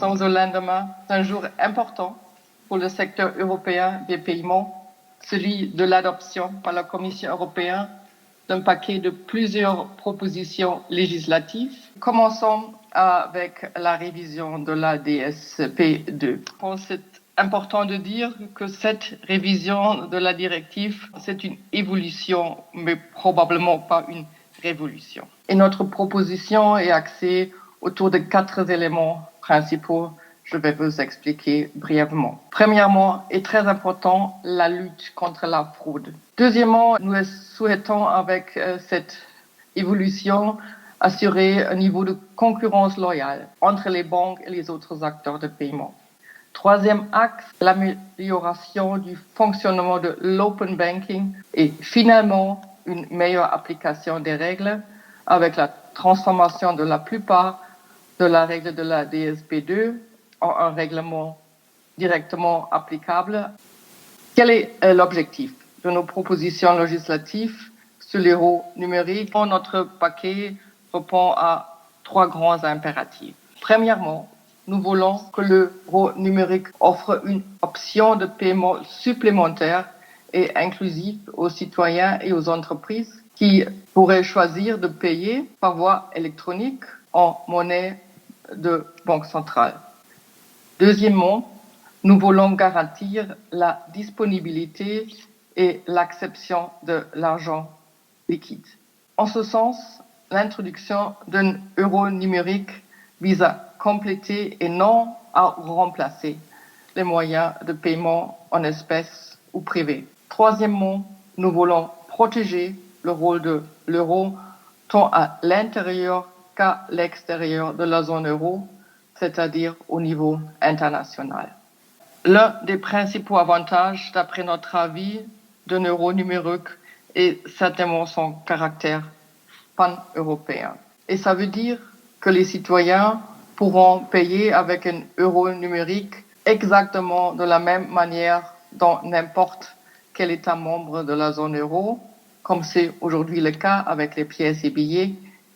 Nous sommes au lendemain d'un jour important pour le secteur européen des paiements, celui de l'adoption par la Commission européenne d'un paquet de plusieurs propositions législatives. Commençons avec la révision de la DSP2. C'est important de dire que cette révision de la directive, c'est une évolution, mais probablement pas une révolution. Et notre proposition est axée autour de 4 éléments principaux. Je vais vous expliquer brièvement. Premièrement, et très important, la lutte contre la fraude. Deuxièmement, nous souhaitons avec cette évolution assurer un niveau de concurrence loyale entre les banques et les autres acteurs de paiement. Troisième axe, l'amélioration du fonctionnement de l'open banking et finalement une meilleure application des règles avec la transformation de la plupart de la règle de la DSP2 en un règlement directement applicable. Quel est l'objectif de nos propositions législatives sur l'euro numérique? Notre paquet répond à 3 grands impératifs. Premièrement, nous voulons que l'euro numérique offre une option de paiement supplémentaire et inclusive aux citoyens et aux entreprises qui pourraient choisir de payer par voie électronique en monnaie de banque centrale. Deuxièmement, nous voulons garantir la disponibilité et l'acceptation de l'argent liquide. En ce sens, l'introduction d'un euro numérique vise à compléter et non à remplacer les moyens de paiement en espèces ou privés. Troisièmement, nous voulons protéger le rôle de l'euro tant à l'intérieur qu'à l'extérieur de la zone euro, c'est-à-dire au niveau international. L'un des principaux avantages, d'après notre avis, d'un euro numérique est certainement son caractère pan-européen. Et ça veut dire que les citoyens pourront payer avec un euro numérique exactement de la même manière dans n'importe quel État membre de la zone euro, comme c'est aujourd'hui le cas avec les pièces et billets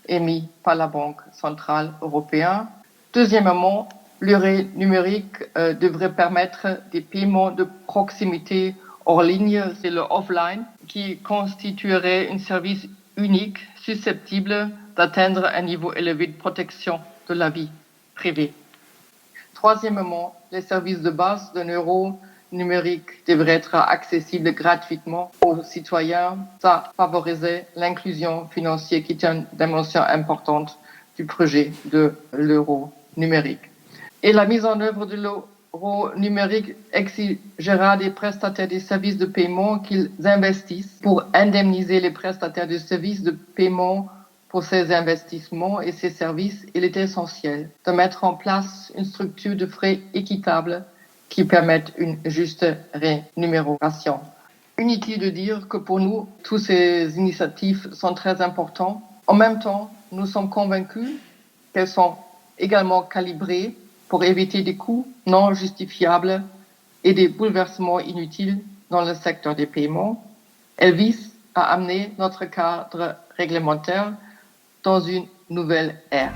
émis par la Banque centrale européenne. Deuxièmement, l'euro numérique devrait permettre des paiements de proximité hors ligne, c'est le offline, qui constituerait un service unique susceptible d'atteindre un niveau élevé de protection de la vie privée. Troisièmement, les services de base d'un euro numérique devraient être accessibles gratuitement aux citoyens. Ça favoriserait l'inclusion financière qui est une dimension importante du projet de l'euro numérique. Et la mise en œuvre de l'euro numérique exigera des prestataires de services de paiement qu'ils investissent pour indemniser les prestataires de services de paiement pour ces investissements et ces services. Il est essentiel de mettre en place une structure de frais équitable qui permette une juste rémunération. Inutile de dire que pour nous, toutes ces initiatives sont très importantes. En même temps, nous sommes convaincus qu'elles sont également calibrées pour éviter des coûts non justifiables et des bouleversements inutiles dans le secteur des paiements. Elles visent à amener notre cadre réglementaire dans une nouvelle ère.